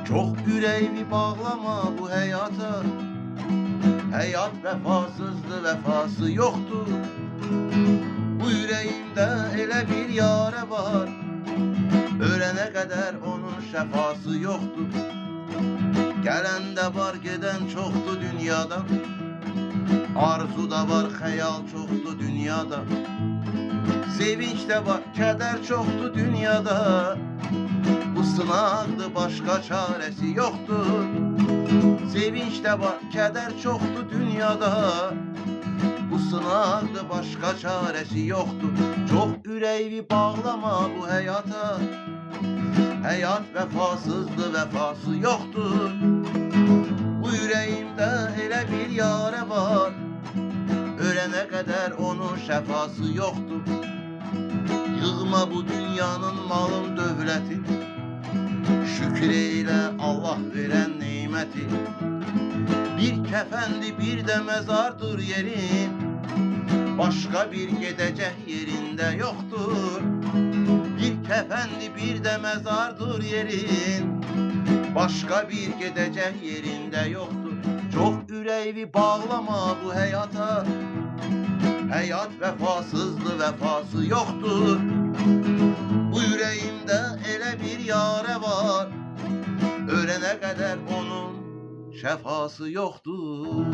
Çok yüreğimi bağlama bu hayata. Hayat vefasızdı, vefası yoktu. Bu yüreğimde elə bir yare var. Ölene kadar onun şefası yoktu. Gelen de var, giden çoktu dünyadan. Arzu da var, hayal çoktu dünyada. Sevinç de var, keder çoktu dünyada. Bu sınaqdı, başka çaresi yoktu. Sevinç de var, keder çoktu dünyada. Bu sınaqdı, başka çaresi yoktu. Çok yüreğimi bağlama bu hayata. Hayat vefasızdı, vefası yoktu. Bu yüreğimde elə bir yare var. Ölene kadar onun şefası yoktu. Yığma bu dünyanın malın dövləti. Şükür eyle Allah veren nimeti. Bir kefendi, bir de mezardır yerin. Başka bir gidecek yerinde yoktur. Bir kefendi, bir de mezardır yerin. Başka bir gidecek yerinde yoktur. Çok yüreğimi bağlama bu hayata. Hayat vefasızdı, vefası yoktur. Bu yüreğimde elə bir yare var. Ölene kadar onun şefası yoktur.